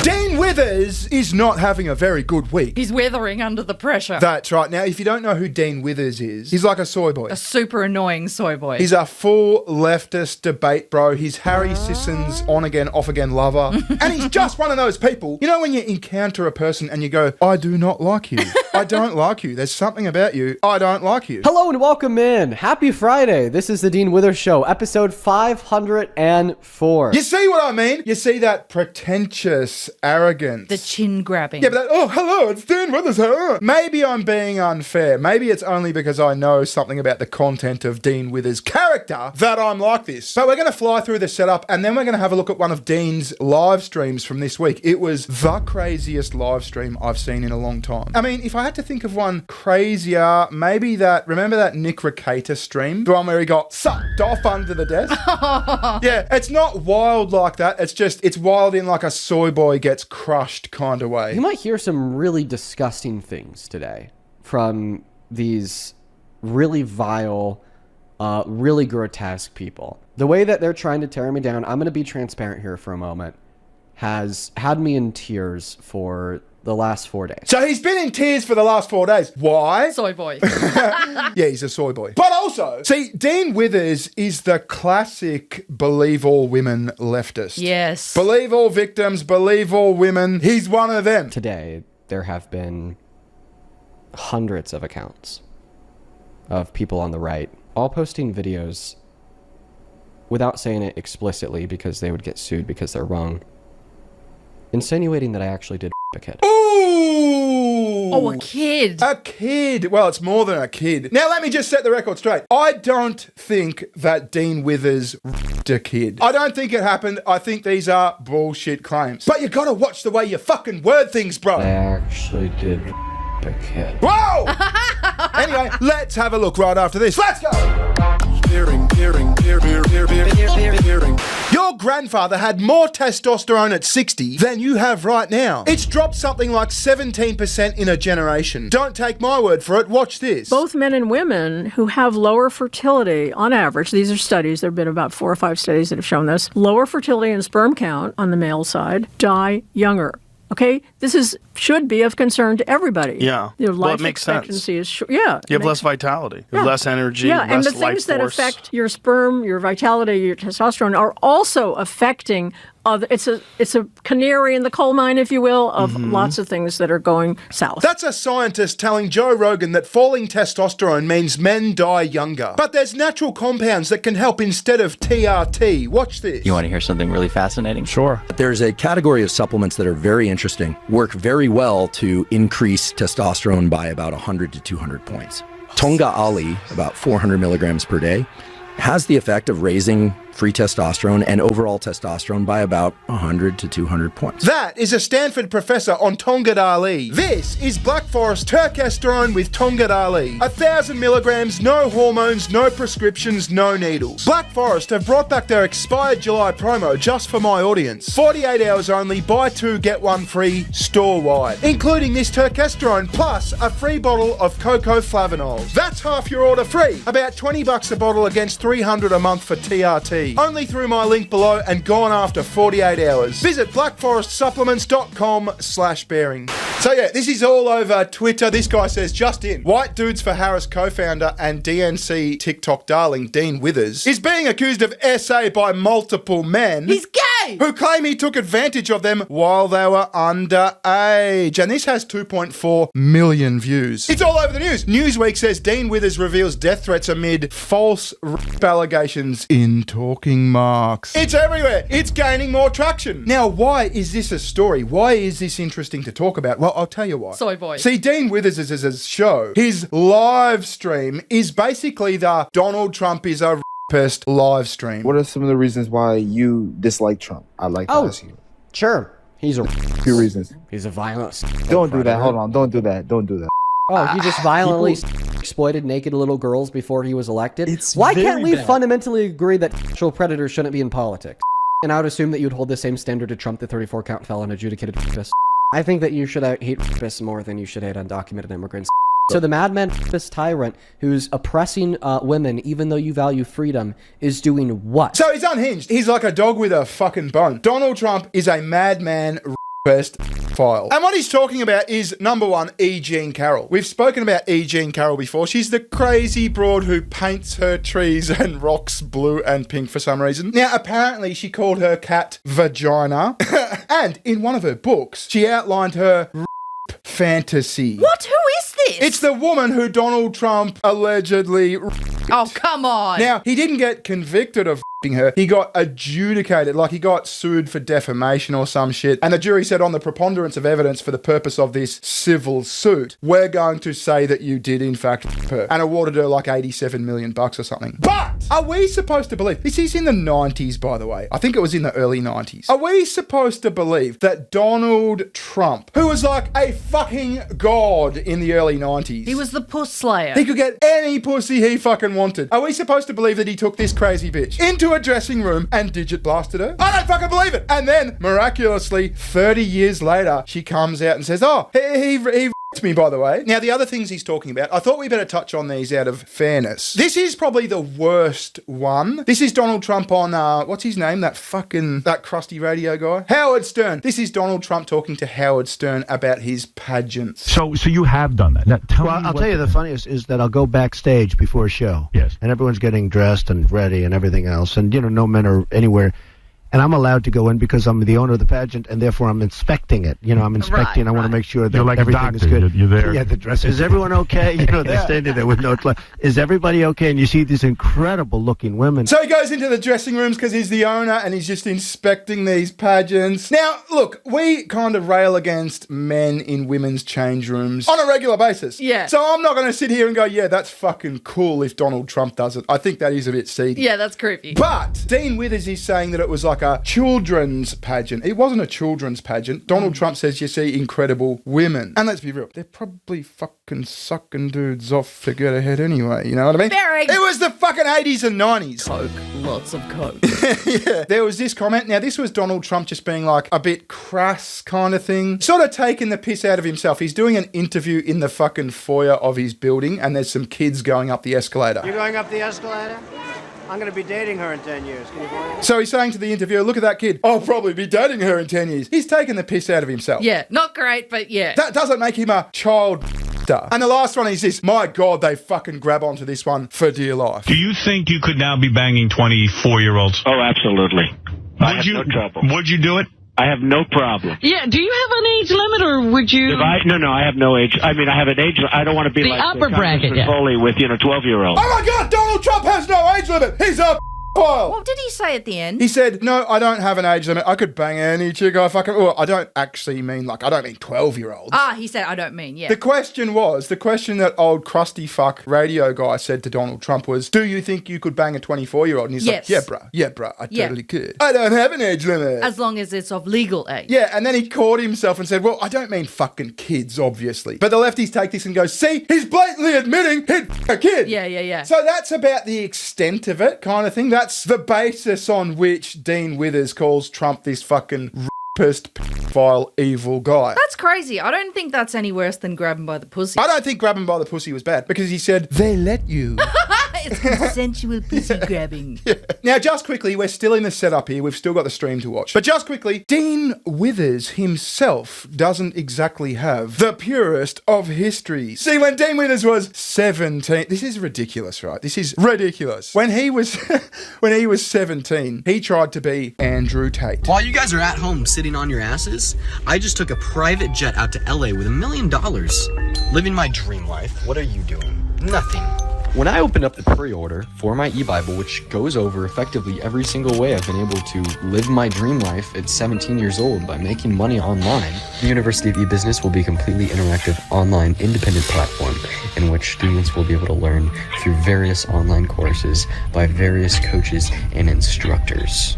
Dean Withers is not having a very good week. He's weathering under the pressure. That's right. Now, if you don't know who Dean Withers is, he's like a soy boy. A super annoying soy boy. He's a full leftist debate bro. He's Harry Sisson's on-again, off-again lover. And he's just one of those people. You know when you encounter a person and you go, I do not like you. I don't like you. There's something about you. I don't like you. Hello and welcome in. Happy Friday. This is the Dean Withers Show, episode 504. You see what I mean? You see that pretentious arrogance. The chin grabbing. Yeah, but oh, hello, it's Dean Withers. Huh? Maybe I'm being unfair. Maybe it's only because I know something about the content of Dean Withers' character that I'm like this. But we're going to fly through the setup and then we're going to have a look at one of Dean's live streams from this week. It was the craziest live stream I've seen in a long time. I mean, if I had to think of one crazier, maybe remember that Nick Recator stream? The one where he got sucked off under the desk? Yeah, it's not wild like that. It's wild in like a soy boy gets crushed kind of way. You might hear some really disgusting things today from these really vile, really grotesque people. The way that they're trying to tear me down, I'm going to be transparent here for a moment, has had me in tears for the last 4 days. So he's been in tears for the last 4 days. Why? Soy boy. Yeah, he's a soy boy. But also, see, Dean Withers is the classic believe all women leftist. Yes. Believe all victims, believe all women. He's one of them. Today, there have been hundreds of accounts of people on the right, all posting videos without saying it explicitly because they would get sued because they're wrong, insinuating that I actually did a kid. Ooh! Oh, a kid. A kid. Well, it's more than a kid. Now, let me just set the record straight. I don't think that Dean Withers a kid. I don't think it happened. I think these are bullshit claims. But you gotta watch the way you fucking word things, bro. I actually did a kid. Whoa! Anyway, let's have a look right after this. Let's go! Your grandfather had more testosterone at 60 than you have right now. It's dropped something like 17% in a generation. Don't take my word for it. Watch this. Both men and women who have lower fertility, on average, these are studies, there have been about 4 or 5 studies that have shown this, lower fertility and sperm count on the male side die younger. Okay, this should be of concern to everybody. Yeah, Your life it makes expectancy sense. is yeah. You have less vitality, you have less energy, yeah, less and the life things that force. affect your sperm, your vitality, your testosterone are also affecting. It's a canary in the coal mine, if you will, of lots of things that are going south. That's a scientist telling Joe Rogan that falling testosterone means men die younger. But there's natural compounds that can help instead of TRT. Watch this. You want to hear something really fascinating? Sure. There's a category of supplements that are very interesting, work very well to increase testosterone by about 100 to 200 points. Tonga Ali, about 400 milligrams per day, has the effect of raising free testosterone and overall testosterone by about 100 to 200 points. That is a Stanford professor on Tonga Ali. This is Black Forest Turkesterone with Tonga Ali. 1,000 milligrams, no hormones, no prescriptions, no needles. Black Forest have brought back their expired July promo just for my audience. 48 hours only, buy 2, get 1 free, store-wide. Including this Turkesterone plus a free bottle of cocoa flavanols. That's half your order free. About $20 a bottle against $300 a month for TRT. Only through my link below and gone after 48 hours. Visit blackforestsupplements.com/bearing. So yeah, this is all over Twitter. This guy says, just in, White Dudes for Harris co-founder and DNC TikTok darling Dean Withers is being accused of SA by multiple men. He's gay! Who claim he took advantage of them while they were underage. And this has 2.4 million views. It's all over the news. Newsweek says Dean Withers reveals death threats amid false rape allegations in talking marks. It's everywhere. It's gaining more traction. Now, why is this a story? Why is this interesting to talk about? Well, I'll tell you why. Soy boy. See, Dean Withers' show, his live stream is basically the Donald Trump is a rapist live stream. What are some of the reasons why you dislike Trump? I'd like to ask you. Sure. He's a Few reasons. He's a violent. Don't do that. Hold on. Don't do that. Don't do that. Oh, he just violently exploited naked little girls before he was elected? It's Why can't very we bad. fundamentally agree that sexual predators shouldn't be in politics? And I would assume that you'd hold the same standard to Trump, the 34-count felon adjudicated rapist. I think that you should hate rapists more than you should hate undocumented immigrants. So the madman rapist tyrant who's oppressing women, even though you value freedom, is doing what? So he's unhinged. He's like a dog with a fucking bone. Donald Trump is a madman best file. And what he's talking about is, number one, E. Jean Carroll. We've spoken about E. Jean Carroll before. She's the crazy broad who paints her trees and rocks blue and pink for some reason. Now, apparently she called her cat Vagina. And in one of her books, she outlined her fantasy. What? Who is this? It's the woman who Donald Trump allegedly... Oh, come on. Now, he didn't get convicted of her. He got adjudicated, like he got sued for defamation or some shit. And the jury said, on the preponderance of evidence for the purpose of this civil suit, we're going to say that you did in fact her, and awarded her like $87 million or something. But are we supposed to believe, this is in the 90s, by the way. I think it was in the early 90s. Are we supposed to believe that Donald Trump, who was like a fucking god in the early 90s. He was the puss slayer. He could get any pussy he fucking wanted. Are we supposed to believe that he took this crazy bitch into a dressing room and digit blasted her? I don't fucking believe it. And then, miraculously, 30 years later, she comes out and says, oh, he me, by the way. Now, the other things he's talking about, I thought we better touch on these out of fairness. This is probably the worst one. This is Donald Trump on, what's his name? That crusty radio guy? Howard Stern. This is Donald Trump talking to Howard Stern about his pageants. So you have done that. Now, I'll tell you the funniest is that I'll go backstage before a show. Yes. And everyone's getting dressed and ready and everything else. And, no men are anywhere. And I'm allowed to go in because I'm the owner of the pageant, and therefore I'm inspecting it. I'm inspecting. I want to make sure that like everything is good. You're there. Yeah, the dress. Is everyone okay? They're standing there with no clothes. Is everybody okay? And you see these incredible-looking women. So he goes into the dressing rooms because he's the owner, and he's just inspecting these pageants. Now, look, we kind of rail against men in women's change rooms on a regular basis. Yeah. So I'm not going to sit here and go, yeah, that's fucking cool if Donald Trump does it. I think that is a bit seedy. Yeah, that's creepy. But Dean Withers is saying that it was like a children's pageant. It wasn't a children's pageant. Donald Trump says you see incredible women. And let's be real, they're probably fucking sucking dudes off to get ahead anyway. You know what I mean? Very. It was the fucking 80s and 90s. Coke. Lots of coke. Yeah. There was this comment. Now, this was Donald Trump just being like a bit crass kind of thing. Sort of taking the piss out of himself. He's doing an interview in the fucking foyer of his building, and there's some kids going up the escalator. You're going up the escalator? I'm going to be dating her in 10 years. Can you believe it? So he's saying to the interviewer, look at that kid. I'll probably be dating her in 10 years. He's taking the piss out of himself. Yeah, not great, but yeah. That doesn't make him a child. And the last one is this. My God, they fucking grab onto this one for dear life. Do you think you could now be banging 24-year-olds? Oh, absolutely. No trouble. Would you do it? I have no problem. Yeah, do you have an age limit, or would you... No, I have no age. I mean, I have an age... I don't want to be like upper bracket, Foley with, 12-year-olds. Oh my God, Donald Trump has no age limit. He's a pile. What did he say at the end? He said, no, I don't have an age limit. I could bang any chick I fucking... Well, I don't actually mean, I don't mean 12-year-olds. Ah, he said, I don't mean, yeah. The question that old crusty fuck radio guy said to Donald Trump was, do you think you could bang a 24-year-old? And he's yes. like, yeah, bruh, I totally could. I don't have an age limit. As long as it's of legal age. Yeah, and then he caught himself and said, well, I don't mean fucking kids, obviously. But the lefties take this and go, see, he's blatantly admitting he'd a kid. Yeah. So that's about the extent of it, kind of thing. That's the basis on which Dean Withers calls Trump this fucking rapist, pedophile, evil guy. That's crazy. I don't think that's any worse than grabbing by the pussy. I don't think grabbing by the pussy was bad because he said, they let you. It's consensual pussy grabbing. Yeah. Now, just quickly, we're still in the setup here. We've still got the stream to watch. But just quickly, Dean Withers himself doesn't exactly have the purest of histories. See, when Dean Withers was 17, this is ridiculous, right? This is ridiculous. When he was 17, he tried to be Andrew Tate. While you guys are at home sitting on your asses, I just took a private jet out to LA with $1 million. Living my dream life. What are you doing? Nothing. When I opened up the pre-order for my e-Bible, which goes over effectively every single way I've been able to live my dream life at 17 years old by making money online, the University of E-Business will be a completely interactive online independent platform in which students will be able to learn through various online courses by various coaches and instructors.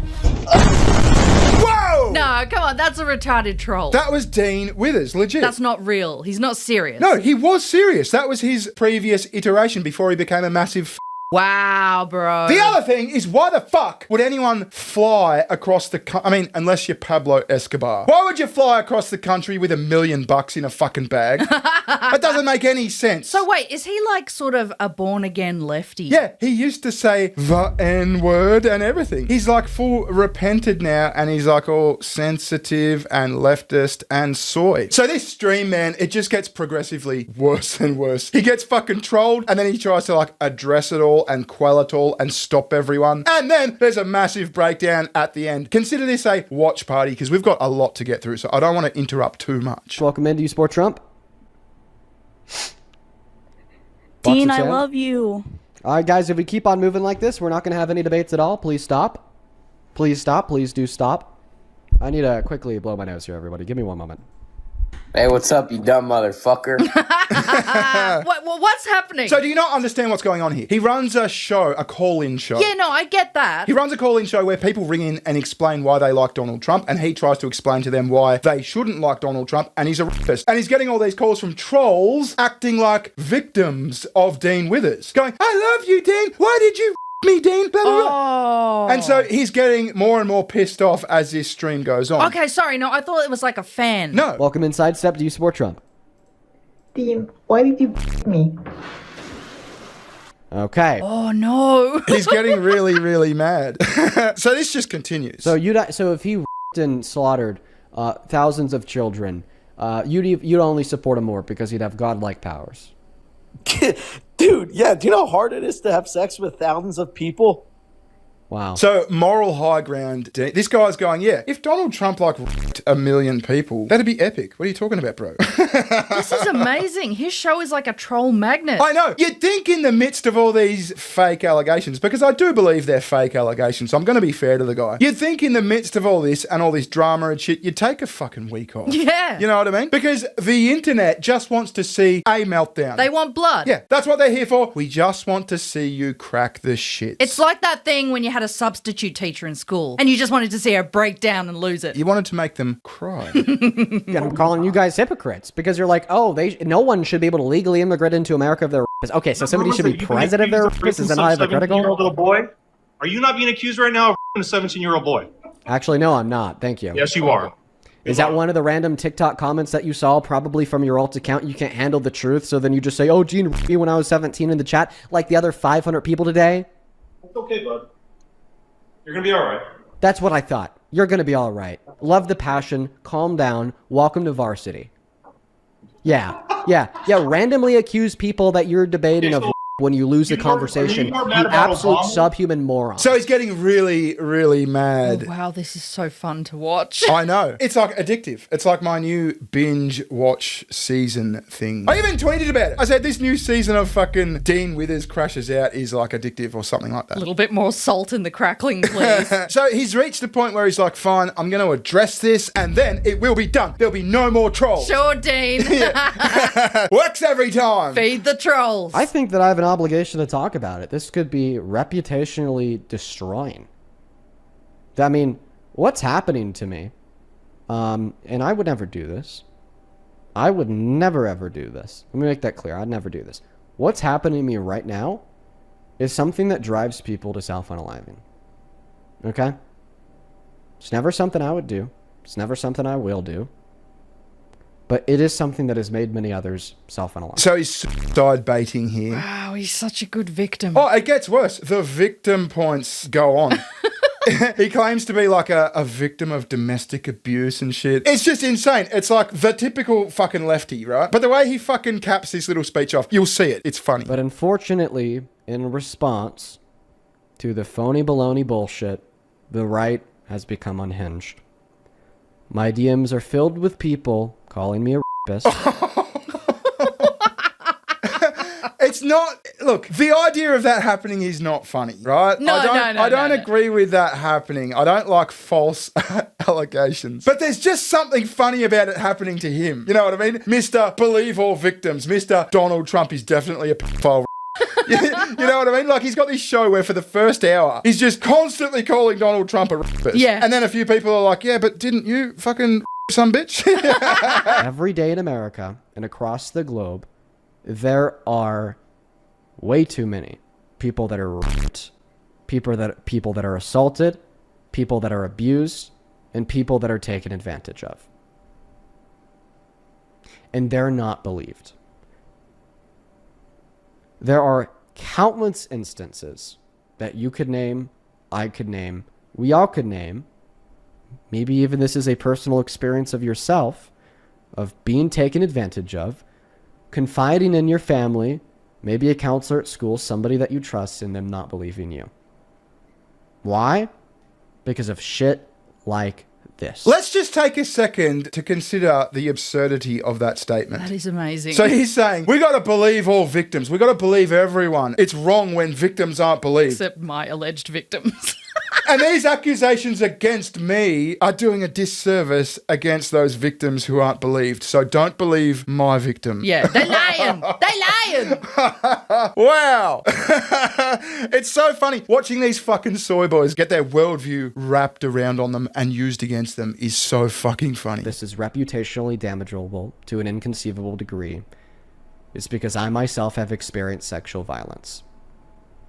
Whoa! No, come on, that's a retarded troll. That was Dean Withers, legit. That's not real. He's not serious. No, he was serious. That was his previous iteration before he became a massive Wow, bro. The other thing is, why the fuck would anyone fly across the I mean, unless you're Pablo Escobar. Why would you fly across the country with $1 million in a fucking bag? That doesn't make any sense. So wait, is he like sort of a born-again lefty? Yeah, he used to say the N-word and everything. He's like full repented now, and he's like all sensitive and leftist and soy. So this stream, man, it just gets progressively worse and worse. He gets fucking trolled, and then he tries to like address it all and quell it all and stop everyone. And then there's a massive breakdown at the end. Consider this a watch party, because we've got a lot to get through, so I don't want to interrupt too much. Welcome in. Do you support Trump? Dean, I love you. All right, guys, if we keep on moving like this, we're not going to have any debates at all. Please stop. Please stop. Please do stop. I need to quickly blow my nose here, everybody. Give me one moment. Hey, what's up, you dumb motherfucker? What's happening? So do you not understand what's going on here? He runs a show, a call-in show. Yeah, no, I get that. He runs a call-in show where people ring in and explain why they like Donald Trump, and he tries to explain to them why they shouldn't like Donald Trump, and he's a rapist. And he's getting all these calls from trolls acting like victims of Dean Withers, going, I love you, Dean. Why did you me, Dean? Blah, blah, blah. And so he's getting more and more pissed off as this stream goes on. Okay, sorry, no, I thought it was like a fan. No. Welcome inside. Step, do you support Trump? Dean, why did you me? Okay. Oh, no. He's getting really, really mad. So this just continues. So if he and slaughtered thousands of children, you'd only support him more because he'd have godlike powers. Dude, yeah, do you know how hard it is to have sex with thousands of people? Wow. So moral high ground. This guy's going, yeah, if Donald Trump like raped 1 million people, that'd be epic. What are you talking about, bro? This is amazing. His show is like a troll magnet. I know. You'd think in the midst of all these fake allegations, because I do believe they're fake allegations, so I'm going to be fair to the guy. You'd think in the midst of all this and all this drama and shit, you'd take a fucking week off. Yeah. You know what I mean? Because the internet just wants to see a meltdown. They want blood. Yeah, that's what they're here for. We just want to see you crack the shit. It's like that thing when you had a substitute teacher in school and you just wanted to see her break down and lose it. You wanted to make them cry. Yeah, I'm calling you guys hypocrites because you're like, oh, no one should be able to legally immigrate into America if they're rapists. Okay, so somebody should be president if they're rapists. Is that not hypocritical? Little boy? Are you not being accused right now of a 17-year-old boy? Actually, no, I'm not. Thank you. Yes, you are. Is that one of the random TikTok comments that you saw, probably from your alt account? You can't handle the truth, so then you just say, oh, Gene raped me when I was 17 in the chat, like the other 500 people today? It's okay, bud. You're going to be all right. That's what I thought. You're going to be all right. Love the passion. Calm down. Welcome to varsity. Yeah. Randomly accuse people that you're debating of when you lose the conversation. You absolute subhuman moron. So he's getting really, really mad. Oh, wow, this is so fun to watch. I know. It's like addictive. It's like my new binge watch season thing. I even tweeted about it. I said this new season of fucking Dean Withers Crashes Out is like addictive or something like that. A little bit more salt in the crackling, please. So he's reached the point where he's like, fine, I'm going to address this and then it will be done. There'll be no more trolls. Sure, Dean. Works every time. Feed the trolls. I think that I have an obligation to talk about it. This could be reputationally destroying. I mean, what's happening to me? And I would never do this. I would never ever do this. Let me make that clear. I'd never do this. What's happening to me right now is something that drives people to self-unaliving. Okay? It's never something I would do. It's never something I will do. But it is something that has made many others self-unalive. So he's suicide baiting here. Wow, he's such a good victim. Oh, it gets worse. The victim points go on. He claims to be like a victim of domestic abuse and shit. It's just insane. It's like the typical fucking lefty, right? But the way he fucking caps this little speech off, you'll see it. It's funny. But unfortunately, in response to the phony baloney bullshit, the right has become unhinged. My DMs are filled with people calling me a rapist. It's not... Look, the idea of that happening is not funny, right? I don't agree with that happening. I don't like false allegations. But there's just something funny about it happening to him. You know what I mean? Mr. Believe All Victims. Mr. Donald Trump is definitely a pedophile. You know what I mean? Like, he's got this show where for the first hour, he's just constantly calling Donald Trump a rapist. Yeah. And then a few people are like, yeah, but didn't you fucking some bitch? Every day in America and across the globe, there are way too many people that are raped, people that are assaulted, people that are abused, and people that are taken advantage of. And they're not believed. There are countless instances that you could name, I could name, we all could name. Maybe even this is a personal experience of yourself, of being taken advantage of, confiding in your family, maybe a counselor at school, somebody that you trust, and them not believing you. Why? Because of shit like this. Let's just take a second to consider the absurdity of that statement. That is amazing. So he's saying, we got to believe all victims. We got to believe everyone. It's wrong when victims aren't believed. Except my alleged victims. And these accusations against me are doing a disservice against those victims who aren't believed. So don't believe my victim. Yeah, they're lying. They're lying. Wow. It's so funny. Watching these fucking soy boys get their worldview wrapped around on them and used against them is so fucking funny. This is reputationally damageable to an inconceivable degree. It's because I myself have experienced sexual violence.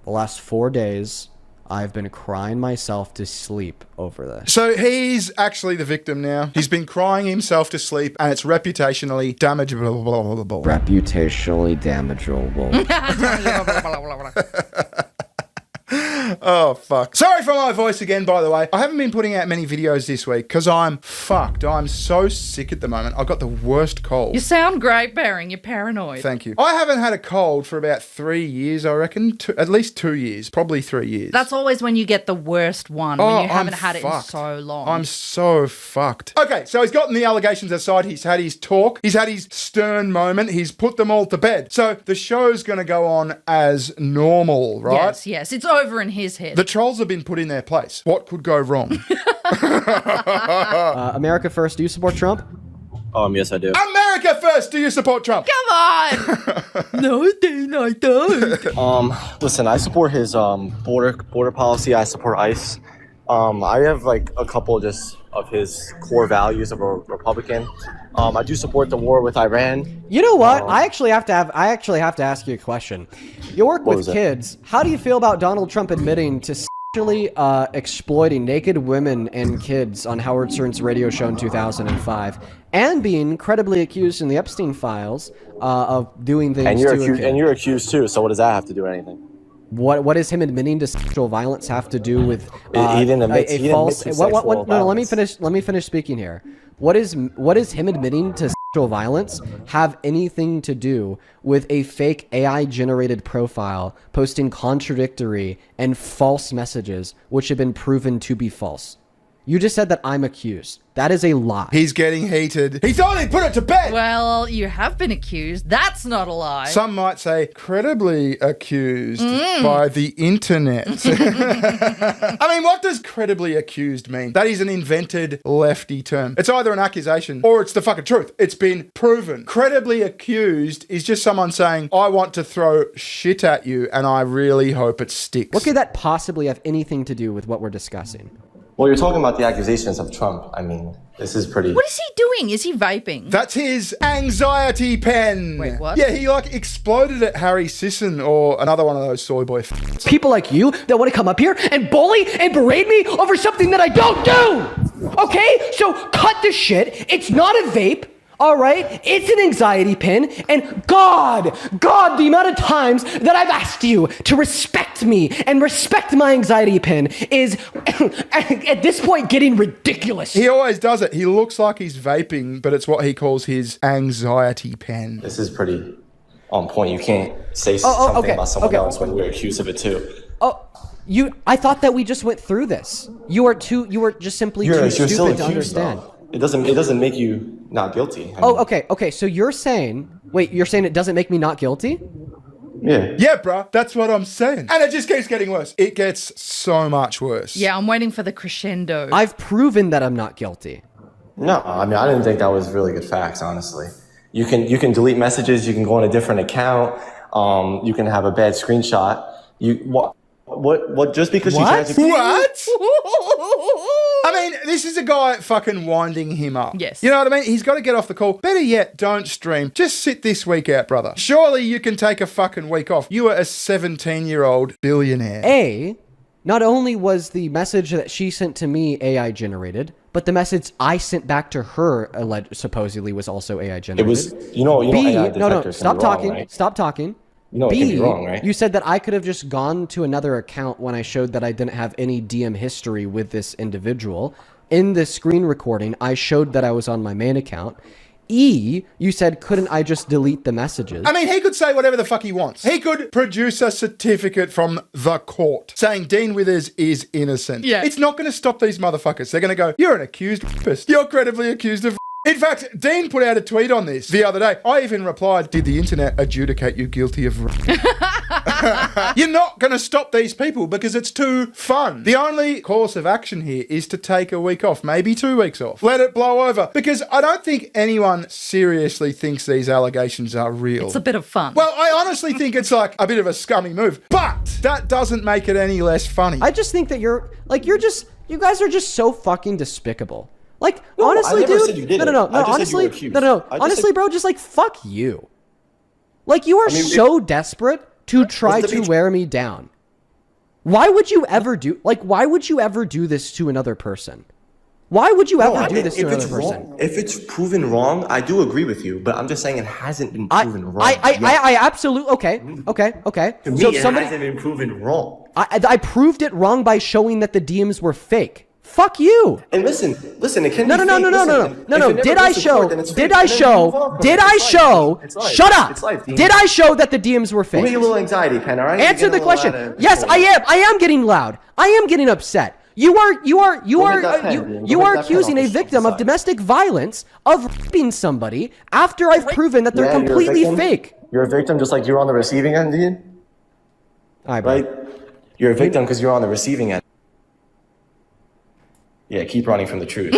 The last 4 days, I've been crying myself to sleep over this. So he's actually the victim now. He's been crying himself to sleep, and it's reputationally damageable. Reputationally damageable. Oh, fuck. Sorry for my voice again, by the way. I haven't been putting out many videos this week because I'm fucked. I'm so sick at the moment. I've got the worst cold. You sound great, Baring. You're paranoid. Thank you. I haven't had a cold for about 3 years, I reckon. At least 2 years. Probably 3 years. That's always when you get the worst one, when you haven't had it in so long. I'm so fucked. Okay, so he's gotten the allegations aside. He's had his talk. He's had his stern moment. He's put them all to bed. So the show's going to go on as normal, right? Yes. It's over in his head. The trolls have been put in their place. What could go wrong? America first. Do you support Trump? Yes, I do. America first. Do you support Trump? Come on. No, I don't. Listen, I support his border policy. I support ICE. I have like a couple just of his core values of a Republican. I do support the war with Iran. You know what? I actually have to ask you a question. You work with kids. How do you feel about Donald Trump admitting to sexually exploiting naked women and kids on Howard Stern's radio show in 2005, and being credibly accused in the Epstein files of doing things and you're accused too. So what does that have to do with anything? What does him admitting to sexual violence have to do with he didn't admit, a false? No, let me finish speaking here. What is him admitting to sexual violence have anything to do with a fake AI generated profile posting contradictory and false messages which have been proven to be false? You just said that I'm accused. That is a lie. He's getting heated. He's only put it to bed. Well, you have been accused. That's not a lie. Some might say credibly accused by the internet. I mean, what does credibly accused mean? That is an invented lefty term. It's either an accusation or it's the fucking truth. It's been proven. Credibly accused is just someone saying, I want to throw shit at you and I really hope it sticks. What could that possibly have anything to do with what we're discussing? Well, you're talking about the accusations of Trump. I mean, this is pretty... What is he doing? Is he vaping? That's his anxiety pen. Wait, what? Yeah, he exploded at Harry Sisson or another one of those soy boy people like you that want to come up here and bully and berate me over something that I don't do. Okay? So cut the shit. It's not a vape. All right, it's an anxiety pin, and God, the amount of times that I've asked you to respect me and respect my anxiety pin is, at this point, getting ridiculous. He always does it. He looks like he's vaping, but it's what he calls his anxiety pen. This is pretty on point. You can't say something about someone else when you're accused of it too. I thought that we just went through this. You were just simply too stupid to understand. Though. It doesn't make you not guilty. I mean, Okay. So you're saying it doesn't make me not guilty? Yeah, bruh. That's what I'm saying. And it just keeps getting worse. It gets so much worse. Yeah, I'm waiting for the crescendo. I've proven that I'm not guilty. No, I mean, I didn't think that was really good facts, honestly. You can delete messages. You can go on a different account. You can have a bad screenshot. What? Just because she tried to... What? I mean, this is a guy fucking winding him up. Yes. You know what I mean? He's got to get off the call. Better yet, don't stream. Just sit this week out, brother. Surely you can take a fucking week off. You are a 17-year-old billionaire. Not only was the message that she sent to me AI generated, but the message I sent back to her supposedly was also AI generated. It was, AI no, stop talking. Wrong, right? Stop talking. You know it can be wrong, right? You said that I could have just gone to another account when I showed that I didn't have any DM history with this individual. In the screen recording, I showed that I was on my main account. You said, couldn't I just delete the messages? I mean, he could say whatever the fuck he wants. He could produce a certificate from the court saying Dean Withers is innocent. Yeah. It's not going to stop these motherfuckers. They're going to go, you're an accused rapist. You're credibly accused of. In fact, Dean put out a tweet on this the other day. I even replied, did the internet adjudicate you guilty of rape? You're not going to stop these people because it's too fun. The only course of action here is to take a week off, maybe 2 weeks off. Let it blow over. Because I don't think anyone seriously thinks these allegations are real. It's a bit of fun. Well, I honestly think it's like a bit of a scummy move. But that doesn't make it any less funny. I just think that you guys are just so fucking despicable. Like, No, honestly, I never dude. said you did no, it. I just said you were honestly, accused. no. I just Honestly, said- bro, just like fuck you. Like, you are so desperate to try to wear me down. Why would you ever do? Like, why would you ever do this to another person? Why would you ever do this to another person? If it's proven wrong, I do agree with you, but I'm just saying it hasn't been proven wrong. I absolutely okay. To me, So it somebody, hasn't been proven wrong. I proved it wrong by showing that the DMs were fake. Fuck you. And listen, it can No. be fake. No. Did I show? Shut up. Did I show that the DMs were fake? Give me a little anxiety, Ken, all right? Answer the question. Yes, I am. I am getting loud. I am getting upset. You are accusing a victim of domestic violence of raping somebody after I've proven that they're completely fake. You're a victim just like you're on the receiving end, dude. All right, right? You're a victim because you're on the receiving end. Yeah, keep running from the truth.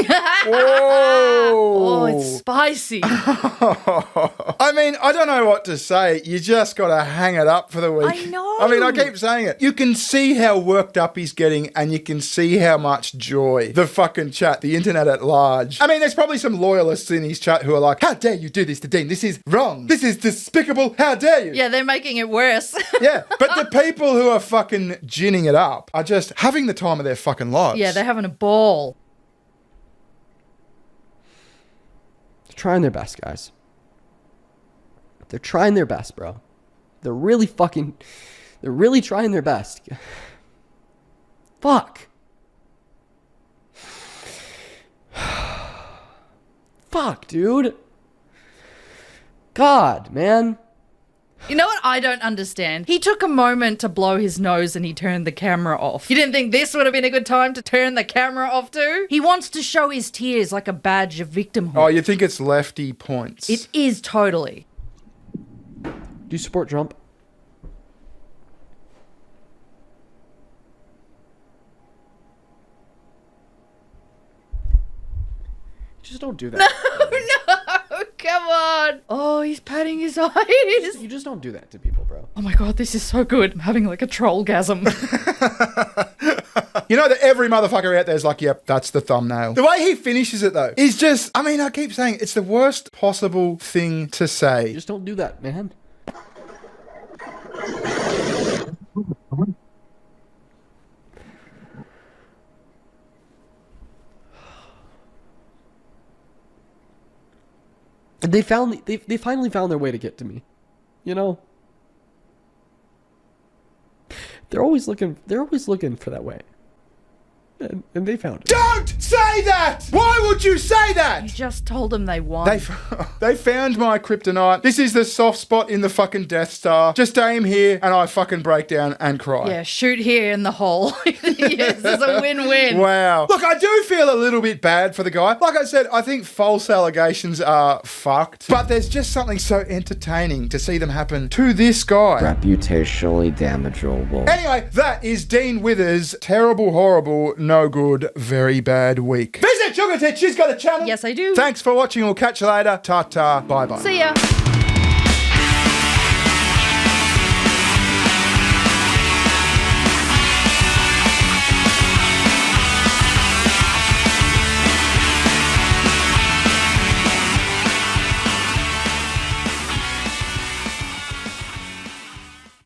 Oh, it's spicy. I mean, I don't know what to say. You just got to hang it up for the week. I know. I mean, I keep saying it. You can see how worked up he's getting, and you can see how much joy the fucking chat, the internet at large. I mean, there's probably some loyalists in his chat who are like, how dare you do this to Dean? This is wrong. This is despicable. How dare you? Yeah, they're making it worse. Yeah, but the people who are fucking ginning it up are just having the time of their fucking lives. Yeah, they're having a ball. Trying their best, guys. They're trying their best, bro. They're really trying their best. Fuck. Fuck, dude. God, man. You know what I don't understand? He took a moment to blow his nose and he turned the camera off. You didn't think this would have been a good time to turn the camera off too? He wants to show his tears like a badge of victimhood. Oh, you think it's lefty points? It is totally. Do you support Trump? Just don't do that. No, come on. Oh, he's patting his eyes. You just don't do that to people, bro. Oh my God, this is so good. I'm having like a trollgasm. You know that every motherfucker out there is like, yep, that's the thumbnail. The way he finishes it though is just, I mean, I keep saying it's the worst possible thing to say. Just don't do that, man. They finally found their way to get to me. You know? They're always looking for that way. And they found it. Don't say that! Why would you say that? You just told them they won. They found my kryptonite. This is the soft spot in the fucking Death Star. Just aim here and I fucking break down and cry. Yeah, shoot here in the hole. Yes, it's a win-win. Wow. Look, I do feel a little bit bad for the guy. Like I said, I think false allegations are fucked. But there's just something so entertaining to see them happen to this guy. Reputationally damageable. Anyway, that is Dean Withers' terrible, horrible, no good, very bad week. Visit SugarTits, she's got a channel. Yes, I do. Thanks for watching. We'll catch you later. Ta-ta. Bye-bye. See ya.